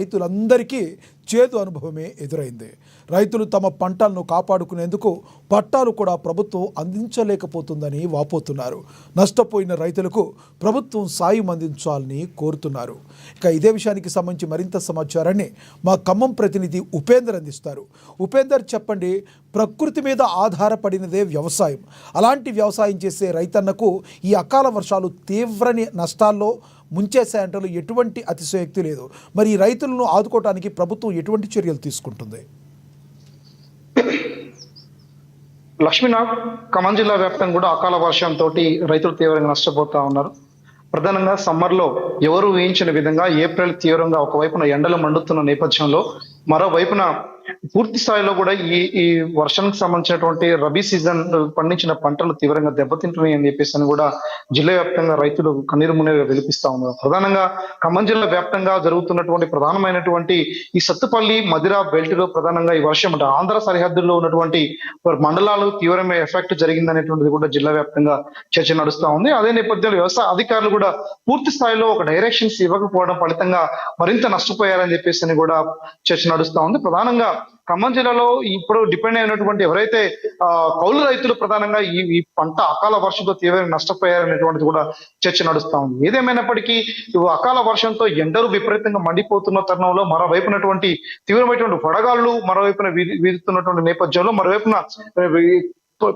రైతులందరికీ చేదు అనుభవమే ఎదురైంది. రైతులు తమ పంటలను కాపాడుకునేందుకు పట్టాలు కూడా ప్రభుత్వం అందించలేకపోతుందని వాపోతున్నారు. నష్టపోయిన రైతులకు ప్రభుత్వం సాయం అందించాలని కోరుతున్నారు. ఇక ఇదే విషయానికి సంబంధించి మరింత సమాచారాన్ని మా ఖమ్మం ప్రతినిధి ఉపేందర్ అందిస్తారు. ఉపేందర్, చెప్పండి, ప్రకృతి మీద ఆధారపడినదే వ్యవసాయం. అలాంటి వ్యవసాయం చేసే రైతన్నకు ఈ అకాల వర్షాలు తీవ్ర నష్టాల్లో ముంచేశాయంటలో ఎటువంటి అతిశయోక్తి లేదు. మరి ఈ రైతులను ఆదుకోవడానికి ప్రభుత్వం ఎటువంటి చర్యలు తీసుకుంటుంది? లక్ష్మీనాథ్, ఖమ్మం జిల్లా వ్యాప్తంగా కూడా అకాల వర్షంతో రైతులు తీవ్రంగా నష్టపోతా ఉన్నారు. ప్రధానంగా సమ్మర్లో ఎవరు ఊహించిన విధంగా ఏప్రిల్ తీవ్రంగా ఒకవైపున ఎండలు మండుతున్న నేపథ్యంలో మరోవైపున పూర్తి స్థాయిలో కూడా ఈ వర్షానికి సంబంధించినటువంటి రబీ సీజన్ పండించిన పంటలు తీవ్రంగా దెబ్బతింటున్నాయి అని చెప్పేసి అని కూడా జిల్లా వ్యాప్తంగా రైతులు కన్నీరు మున్నీరుగా విలిపిస్తా ఉన్నారు. ప్రధానంగా ఖమ్మం జిల్లా వ్యాప్తంగా జరుగుతున్నటువంటి ప్రధానమైనటువంటి ఈ సత్తుపల్లి మదిరా బెల్ట్ లో ప్రధానంగా ఈ వర్షం అంటే ఆంధ్ర సరిహద్దుల్లో ఉన్నటువంటి మండలాలు తీవ్రమైన ఎఫెక్ట్ జరిగిందనేటువంటిది కూడా జిల్లా వ్యాప్తంగా చర్చ నడుస్తా ఉంది. అదే నేపథ్యంలో వ్యవసాయ అధికారులు కూడా పూర్తి స్థాయిలో ఒక డైరెక్షన్స్ ఇవ్వకపోవడం ఫలితంగా మరింత నష్టపోయారని చెప్పేసి అని కూడా చర్చ నడుస్తా ఉంది. ప్రధానంగా ఖమ్మం జిల్లాలో ఇప్పుడు డిపెండ్ అయినటువంటి ఎవరైతే కౌలు రైతులు ప్రధానంగా ఈ పంట అకాల వర్షంతో తీవ్రంగా నష్టపోయారనేటువంటిది కూడా చర్చ నడుస్తా ఉంది. ఏదేమైనప్పటికీ అకాల వర్షంతో ఎండలు విపరీతంగా మండిపోతున్న తరుణంలో మరోవైపునటువంటి తీవ్రమైనటువంటి వడగాళ్ళు మరోవైపున వీరుతున్నటువంటి నేపథ్యంలో మరోవైపున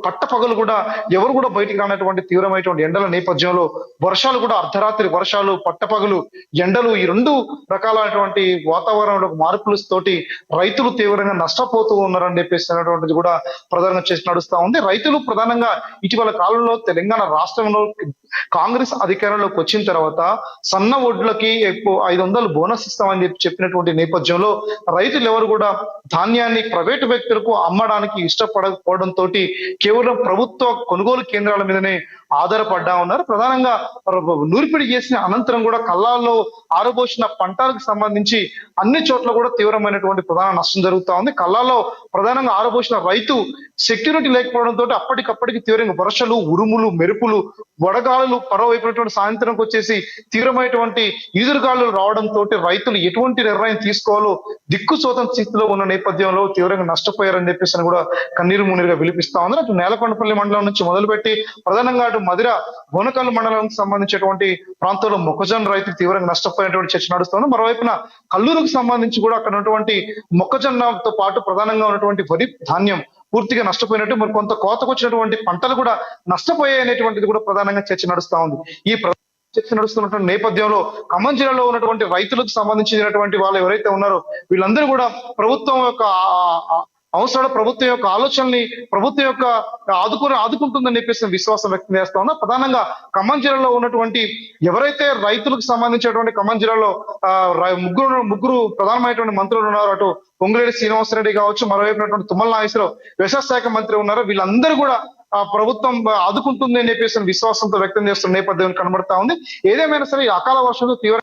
పట్టపగలు కూడా ఎవరు కూడా బయటికి రానటువంటి తీవ్రమైనటువంటి ఎండల నేపథ్యంలో వర్షాలు కూడా అర్ధరాత్రి వర్షాలు, పట్టపగలు ఎండలు, ఈ రెండు రకాలైనటువంటి వాతావరణంలో మార్పుల తోటి రైతులు తీవ్రంగా నష్టపోతూ ఉన్నారని చెప్పేసి అనేటువంటిది కూడా ప్రధానంగా చేసి నడుస్తా ఉంది. రైతులు ప్రధానంగా ఇటీవల కాలంలో తెలంగాణ రాష్ట్రంలో కాంగ్రెస్ అధికారంలోకి వచ్చిన తర్వాత సన్న ఒడ్లకి 500 బోనస్ ఇస్తామని చెప్పినటువంటి నేపథ్యంలో రైతులు ఎవరు కూడా ధాన్యాన్ని ప్రైవేటు వ్యక్తులకు అమ్మడానికి ఇష్టపడకపోవడంతో కేవలం ప్రభుత్వ కొనుగోలు కేంద్రాల మీదనే ఆధారపడ్డా ఉన్నారు. ప్రధానంగా నూర్పిడి చేసిన అనంతరం కూడా కళ్ళాల్లో ఆరబోసిన పంటలకు సంబంధించి అన్ని చోట్ల కూడా తీవ్రమైనటువంటి ప్రధాన నష్టం జరుగుతా ఉంది. కళ్ళాల్లో ప్రధానంగా ఆరబోసిన రైతు సెక్యూరిటీ లేకపోవడంతో అప్పటికప్పటికి తీవ్రంగా వర్షాలు, ఉరుములు, మెరుపులు, వడగాలులు మరోవైపునటువంటి సాయంత్రంకి వచ్చేసి తీవ్రమైనటువంటి ఈదురుగాలు రావడంతో రైతులు ఎటువంటి నిర్ణయం తీసుకోవాలో దిక్కుచోతం స్థితిలో ఉన్న నేపథ్యంలో తీవ్రంగా నష్టపోయారని చెప్పేసి అని కూడా కన్నీరు మున్నీరుగా విలిపిస్తా ఉంది. అటు నేలకొండపల్లి మండలం నుంచి మొదలుపెట్టి ప్రధానంగా అటు మదిర బోనకల్లు మండలానికి సంబంధించినటువంటి ప్రాంతంలో మొక్కజొన్న రైతులు తీవ్రంగా నష్టపోయినటువంటి చర్చ నడుస్తుంది. మరోవైపున కల్లూరుకు సంబంధించి కూడా అక్కడ ఉన్నటువంటి మొక్కజొన్నతో పాటు ప్రధానంగా ఉన్నటువంటి వరి ధాన్యం పూర్తిగా నష్టపోయినట్టు, మరి కొంత కోతకు వచ్చినటువంటి పంటలు కూడా నష్టపోయాయి అనేటువంటిది కూడా ప్రధానంగా చర్చ నడుస్తా ఉంది. ఈ చర్చ నడుస్తున్నటువంటి నేపథ్యంలో ఖమ్మం జిల్లాలో ఉన్నటువంటి రైతులకు సంబంధించినటువంటి వాళ్ళు ఎవరైతే ఉన్నారో వీళ్ళందరూ కూడా ప్రభుత్వం యొక్క అవసరాలు, ప్రభుత్వం యొక్క ఆలోచనల్ని ప్రభుత్వం యొక్క ఆదుకుంటుందని చెప్పేసి విశ్వాసం వ్యక్తం చేస్తా ఉన్నా. ప్రధానంగా ఖమ్మం జిల్లాలో ఉన్నటువంటి ఎవరైతే రైతులకు సంబంధించినటువంటి ఖమ్మం జిల్లాలో ముగ్గురు ప్రధానమైనటువంటి మంత్రులు ఉన్నారు. అటు పొంగులేటి శ్రీనివాసరెడ్డి కావచ్చు, మరోవైపునటువంటి తుమ్మల నాగేశ్వరరావు వ్యవసాయ శాఖ మంత్రి ఉన్నారు. వీళ్ళందరూ కూడా ప్రభుత్వం ఆదుకుంటుంది అని చెప్పేసి విశ్వాసంతో వ్యక్తం చేస్తున్న నేపథ్యం కనబడతా ఉంది. ఏదేమైనా సరే ఈ అకాల వర్షంతో తీవ్ర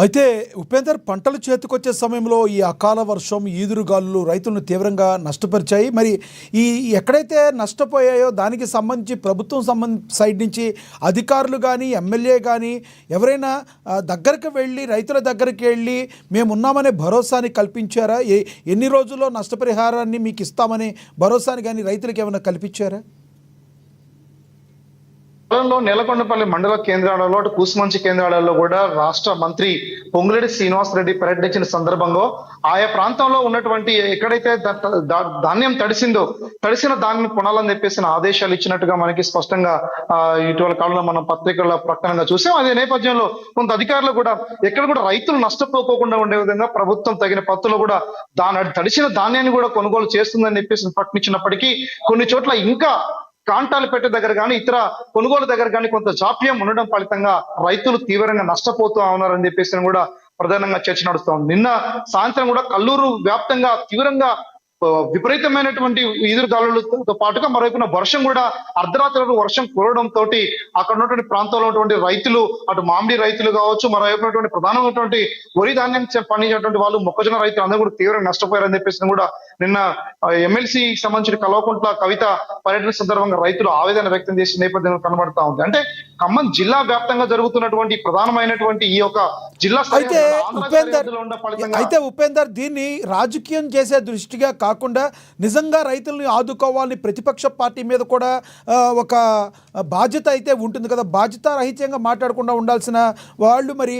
అయితే ఉపేందర్, పంటలు చేతికొచ్చే సమయంలో ఈ అకాల వర్షం, ఈదురుగాలులు రైతులను తీవ్రంగా నష్టపరిచాయి. మరి ఈ ఎక్కడైతే నష్టపోయాయో దానికి సంబంధించి ప్రభుత్వం సైడ్ నుంచి అధికారులు కానీ, ఎమ్మెల్యే కానీ ఎవరైనా దగ్గరికి వెళ్ళి రైతుల దగ్గరికి వెళ్ళి మేమున్నామనే భరోసాని కల్పించారా? ఎన్ని రోజుల్లో నష్టపరిహారాన్ని మీకు ఇస్తామనే భరోసాని కానీ రైతులకు ఏమైనా కల్పించారా? కాలంలో నేలకొండపల్లి మండల కేంద్రాలలో అటు కూసుమంచి కేంద్రాలలో కూడా రాష్ట్ర మంత్రి పొంగులేటి శ్రీనివాస్ రెడ్డి పర్యటించిన సందర్భంగా ఆయా ప్రాంతంలో ఉన్నటువంటి ఎక్కడైతే ధాన్యం తడిసిన ధాన్యం కొనాలని చెప్పేసి ఆదేశాలు ఇచ్చినట్టుగా మనకి స్పష్టంగా ఇటీవల కాలంలో మనం పత్రికల్లో ప్రకటనగా చూసాం. అదే నేపథ్యంలో కొంత అధికారులు కూడా ఎక్కడ కూడా రైతులు నష్టపోకుండా ఉండే విధంగా ప్రభుత్వం తగిన పత్తులు కూడా తడిసిన ధాన్యాన్ని కూడా కొనుగోలు చేస్తుందని చెప్పేసి ప్రకటించినప్పటికీ కొన్ని చోట్ల ఇంకా కాంటాలు పెట్టే దగ్గర కానీ ఇతర కొనుగోలు దగ్గర కానీ కొంత జాప్యం ఉండడం ఫలితంగా రైతులు తీవ్రంగా నష్టపోతూ ఉన్నారని చెప్పేసి కూడా ప్రధానంగా చర్చ నడుస్తోంది. నిన్న సాయంత్రం కూడా కల్లూరు వ్యాప్తంగా తీవ్రంగా విపరీతమైనటువంటి ఈదురుగాలులతో పాటుగా మరోవైపున వర్షం కూడా అర్ధరాత్రి వర్షం కురవడంతో అక్కడ ఉన్నటువంటి ప్రాంతంలో ఉన్నటువంటి రైతులు అటు మామిడి రైతులు కావచ్చు, మరోవైపునటువంటి ప్రధానమైనటువంటి వరి ధాన్యం పండించినటువంటి వాళ్ళు మొక్కజొన్న రైతులు అందరూ కూడా తీవ్రంగా నష్టపోయారని చెప్పేసి కూడా నిన్న ఎమ్మెల్సీ సంబంధించిన కల్వకుంట్ల కవిత పర్యటన సందర్భంగా రైతులు ఆవేదన వ్యక్తం చేసిన నేపథ్యంలో కనబడతా ఉంది. అంటే ఖమ్మం జిల్లా వ్యాప్తంగా జరుగుతున్నటువంటి ప్రధానమైనటువంటి ఈ యొక్క జిల్లా అయితే ఉపేందర్ దీన్ని రాజకీయం చేసే దృష్టిగా కాకుండా నిజంగా రైతుల్ని ఆదుకోవాలని ప్రతిపక్ష పార్టీ మీద కూడా ఒక బాధ్యత అయితే ఉంటుంది కదా. బాధ్యత రహితంగా మాట్లాడకుండా ఉండాల్సిన వాళ్ళు మరి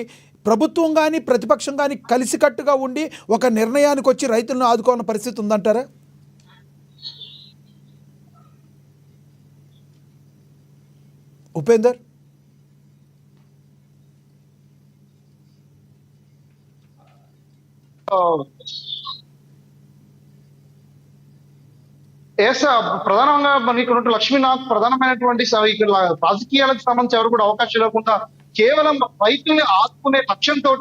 ప్రభుత్వం కానీ ప్రతిపక్షం కానీ కలిసికట్టుగా ఉండి ఒక నిర్ణయానికి వచ్చి రైతులను ఆదుకోవాలని పరిస్థితి ఉందంటారా? ఉపేందర్ ప్రధానంగా ఇక్కడ లక్ష్మీనాథ్ ప్రధానమైనటువంటి రాజకీయాలకు సంబంధించి ఎవరు కూడా అవకాశం లేకుండా కేవలం రైతుల్ని ఆదుకునే లక్ష్యంతో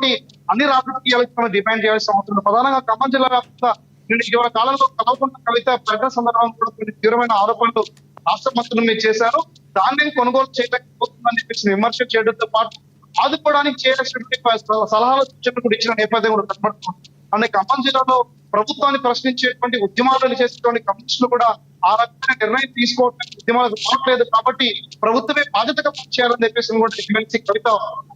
అన్ని రాజకీయాలకు డిమాండ్ చేయాల్సిన అవసరం ఉంది. ప్రధానంగా ఖమ్మం జిల్లా వ్యాప్తంగా ఇటీవల కాలంలో కల్వకుంట్ల కవిత పర్యటన సందర్భంగా కూడా కొన్ని తీవ్రమైన ఆరోపణలు రాష్ట్ర మంత్రుల మీద చేశారు. ధాన్యం కొనుగోలు చేయలేకపోతుందని చెప్పేసి విమర్శ చేయడంతో పాటు ఆదుకోవడానికి చేయాల్సినటువంటి సలహాలు సూచనలు కూడా ఇచ్చిన నేపథ్యం కూడా కనబడుతుంది. అంటే ఖమ్మం జిల్లాలో ప్రభుత్వాన్ని ప్రశ్నించేటువంటి ఉద్యమాలను చేసేటువంటి కమిషన్లు కూడా ఆ రకమైన నిర్ణయం తీసుకోవడానికి ఉద్యమాలకు రావట్లేదు కాబట్టి ప్రభుత్వమే బాధ్యతగా పనిచేయాలని చెప్పేసి కూడా ఎమ్మెల్సీ కవిత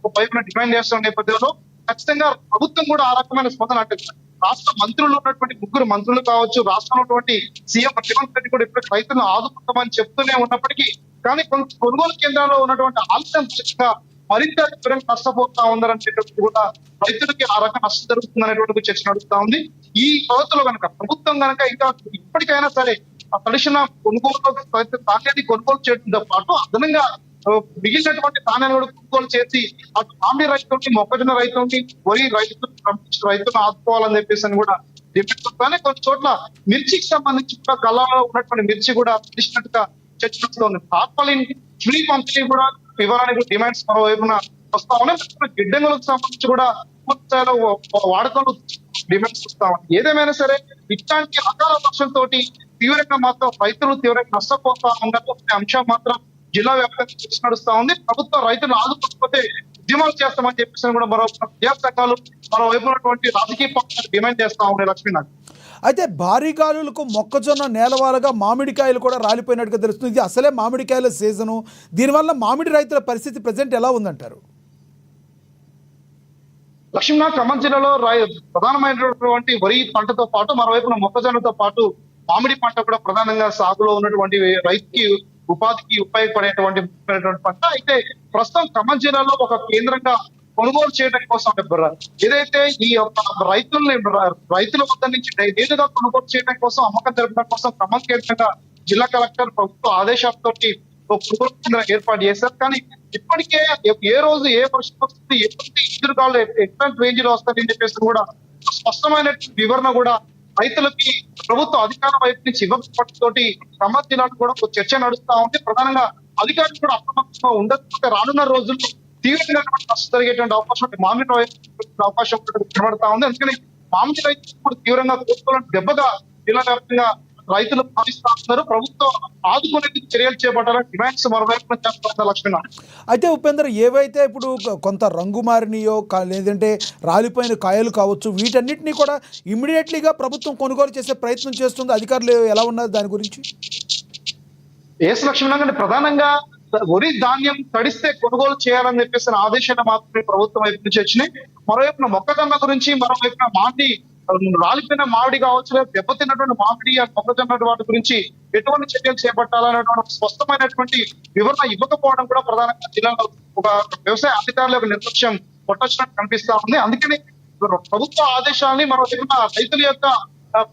ఒక వైపున డిమాండ్ చేస్తున్న నేపథ్యంలో ఖచ్చితంగా ప్రభుత్వం కూడా ఆ రకమైన స్పందన అంటే రాష్ట్ర మంత్రులు ఉన్నటువంటి ముగ్గురు మంత్రులు కావచ్చు, రాష్ట్రంలో ఉన్నటువంటి సీఎం రేవంత్ రెడ్డి కూడా ఇప్పుడు రైతులను ఆదుకుంటామని చెప్తూనే ఉన్నప్పటికీ కానీ కొనుగోలు కేంద్రాల్లో ఉన్నటువంటి ఆలస్యం ఫలితంగా మరింత నష్టపోతా ఉందనేటువంటి కూడా రైతులకి ఆ రకం నష్టం జరుగుతుంది అనేటువంటి చర్చ నడుస్తా ఉంది. ఈ పద్ధతిలో కనుక ప్రభుత్వం కనుక ఇంకా ఇప్పటికైనా సరే ఆ తడిసిన ధాన్యాన్ని కొనుగోలు చేయడంతో పాటు అదనంగా మిగిలినటువంటి ధాన్యాన్ని కూడా కొనుగోలు చేసి అటు మామిడి రైతులకి, మొక్కజొన్న రైతులకి, వరి రైతులను ఆదుకోవాలని చెప్పేసి అని కూడా డిమాండ్. కొన్ని చోట్ల మిర్చికి సంబంధించి కూడా కళ్ళలో ఉన్నటువంటి మిర్చి కూడా తెలిసినట్టుగా చర్చ నడుస్తుంది. తాత్పల్లి ఫ్రీ పంపిణీ కూడా వివరానికి డిమాండ్స్ మరోవైపున వస్తా ఉన్నాయి. గిడ్డంగులకు సంబంధించి కూడా పూర్తి స్థాయిలో వాడకంలో డిమాండ్స్ వస్తా ఉన్నాయి. ఏదేమైనా సరే ఇట్లాంటి అకాల వర్షంతో తీవ్రంగా మాత్రం రైతులు తీవ్రంగా నష్టపోతా ఉన్నారు అనే అంశం మాత్రం జిల్లా వ్యాప్తంగా చర్చ నడుస్తా ఉంది. ప్రభుత్వం రైతులు ఆదుకోకపోతే ఉద్యమాలు చేస్తామని చెప్పేసి కూడా మరో ప్రజా సంఘాలు మరోవైపు ఉన్నటువంటి రాజకీయ పక్షాలు డిమాండ్ చేస్తా ఉన్నాయి. లక్ష్మీనాథ్ అయితే భారీ గాలులకు మొక్కజొన్న నేలవాలుగా మామిడికాయలు కూడా రాలిపోయినట్టుగా తెలుస్తుంది. ఇది అసలే మామిడికాయల సీజను. దీనివల్ల మామిడి రైతుల పరిస్థితి ప్రజెంట్ ఎలా ఉందంటారు? లక్ష్మీనాథ్ ఖమ్మం జిల్లాలో ప్రధానమైనటువంటి వరి పంటతో పాటు మరోవైపున మొక్కజొన్నతో పాటు మామిడి పంట కూడా ప్రధానంగా సాగులో ఉన్నటువంటి రైతుకి ఉపాధికి ఉపయోగపడేటువంటి పంట. అయితే ప్రస్తుతం ఖమ్మం జిల్లాలో ఒక కేంద్రంగా కొనుగోలు చేయడం కోసం ఏదైతే ఈ రైతుల వద్ద నుంచి నేరుగా కొనుగోలు చేయడం కోసం, అమ్మకం జరపడం కోసం ఖమ్మం కేంద్రంగా జిల్లా కలెక్టర్ ప్రభుత్వ ఆదేశాలతో కొనుగోలు కేంద్రం ఏర్పాటు చేశారు. కానీ ఇప్పటికే ఏ రోజు ఏ వర్షం వస్తుంది, ఎటువంటి ఎదురుగాలు ఎట్లాంటి రేంజ్ లో వస్తాయని చెప్పేసి కూడా స్పష్టమైన వివరణ కూడా రైతులకి ప్రభుత్వ అధికార వైపు నుంచి ఇవ్వకపోవడంతోటి ఖమ్మం జిల్లాలో కూడా ఒక చర్చ నడుస్తా ఉంది. ప్రధానంగా అధికారులు కూడా అప్రమత్తంగా ఉండకపోతే రానున్న రోజుల్లో తీవ్రంగా నష్టం జరిగేటువంటి అవకాశం మామిడి అవకాశం కనబడతా ఉంది. అందుకని మామిడి రైతులు కూడా తీవ్రంగా కోరుకోవాలని దెబ్బగా జిల్లా వ్యాప్తంగా రైతులు భావిస్తా ఉన్నారు. ప్రభుత్వం ఆదుకునేందుకు చర్యలు చేపట్టాలని డిమాండ్స్ మరోవైపు చేస్తున్నారు. లక్ష్మీనాథ్ అయితే ఉపేంద్ర, ఏవైతే ఇప్పుడు కొంత రంగు మారినయో లేదంటే రాలిపోయిన కాయలు కావచ్చు, వీటన్నిటినీ కూడా ఇమ్మీడియట్లీగా ప్రభుత్వం కొనుగోలు చేసే ప్రయత్నం చేస్తుంది. అధికారులు ఎలా ఉన్నారు దాని గురించి? లక్ష్మీనాథ్ ప్రధానంగా వరి ధాన్యం తడిస్తే కొనుగోలు చేయాలని చెప్పేసి ఆదేశాలు మాత్రమే ప్రభుత్వం వైపు నుంచి వచ్చినాయి. మరోవైపున మొక్కజొన్న గురించి, మరోవైపున మామిడి రాలిపోయిన మామిడి కావచ్చు, లేదా దెబ్బతిన్నటువంటి మామిడి మొక్కజొన్న వాటి గురించి ఎటువంటి చర్యలు చేపట్టాలనేటువంటి ఒక స్పష్టమైనటువంటి వివరణ ఇవ్వకపోవడం కూడా ప్రధానంగా జిల్లాలో ఒక వ్యవసాయ అధికారుల యొక్క నిర్లక్ష్యం కొట్టొచ్చినట్టు కనిపిస్తా ఉంది. అందుకని ప్రభుత్వ ఆదేశాలని మరో దగ్గర రైతుల యొక్క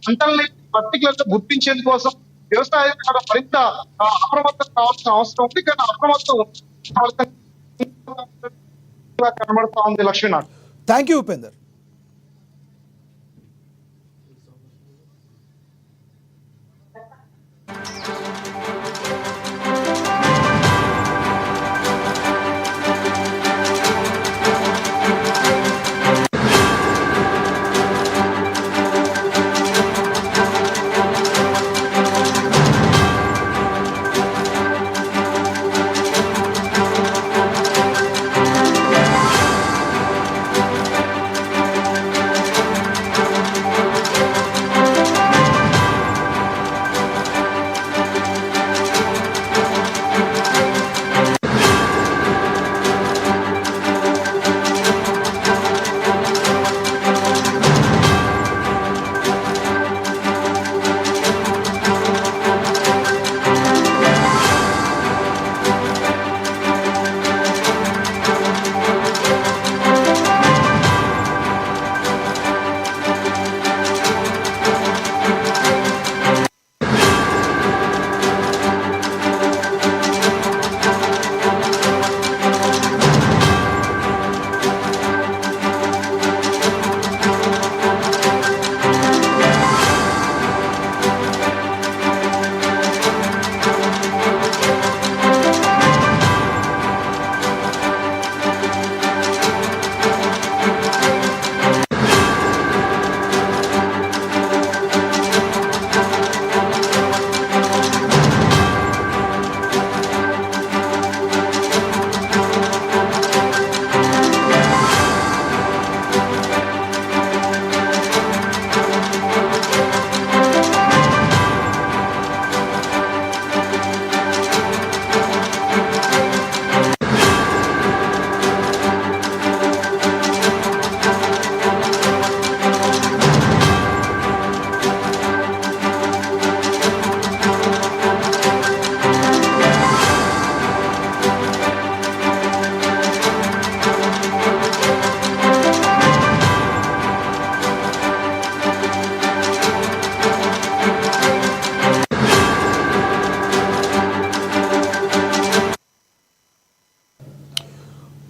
పంటల్ని పర్టికులర్ గా గుర్తించేందుకు కోసం వ్యవసాయ అధికారులు మరింత అప్రమత్తం కావాల్సిన అవసరం ఉంది. కానీ అప్రమత్తం కనబడతా ఉంది. Lakshminath, thank you Upender.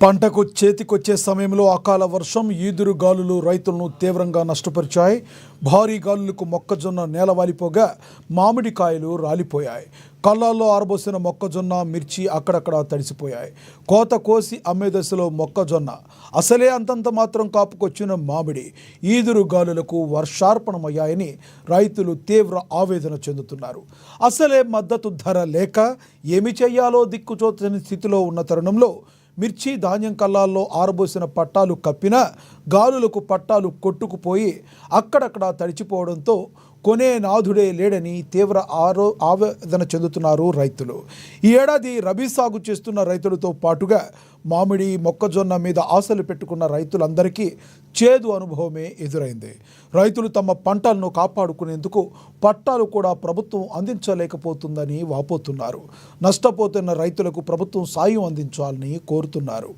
పంటకు చేతికొచ్చే సమయంలో అకాల వర్షం, ఈదురు గాలులు రైతులను తీవ్రంగా నష్టపరిచాయి. భారీ గాలులకు మొక్కజొన్న నేలవాలిపోగా మామిడికాయలు రాలిపోయాయి. కళ్ళాల్లో ఆరబోసిన మొక్కజొన్న, మిర్చి అక్కడక్కడ తడిసిపోయాయి. కోత కోసి అమ్మే దశలో మొక్కజొన్న, అసలే అంతంత మాత్రం కాపుకొచ్చిన మామిడి ఈదురు గాలులకు వర్షార్పణమయ్యాయని రైతులు తీవ్ర ఆవేదన చెందుతున్నారు. అసలే మద్దతు ధర లేక ఏమి చేయాలో దిక్కుచోచని స్థితిలో ఉన్న తరుణంలో మిర్చి ధాన్యం కళ్ళాల్లో ఆరబోసిన పట్టాలు కప్పినా గాలులకు పట్టాలు కొట్టుకుపోయి అక్కడక్కడ తడిచిపోవడంతో కొనే నాథుడే లేడని తీవ్ర ఆవేదన చెందుతున్నారు రైతులు. ఈ ఏడాది రబీ సాగు చేస్తున్న రైతులతో పాటుగా మామిడి, మొక్కజొన్న మీద ఆశలు పెట్టుకున్న రైతులందరికీ చేదు అనుభవమే ఎదురైంది. రైతులు తమ పంటలను కాపాడుకునేందుకు పట్టాలు కూడా ప్రభుత్వం అందించలేకపోతుందని వాపోతున్నారు. నష్టపోతున్న రైతులకు ప్రభుత్వం సాయం అందించాలని కోరుతున్నారు.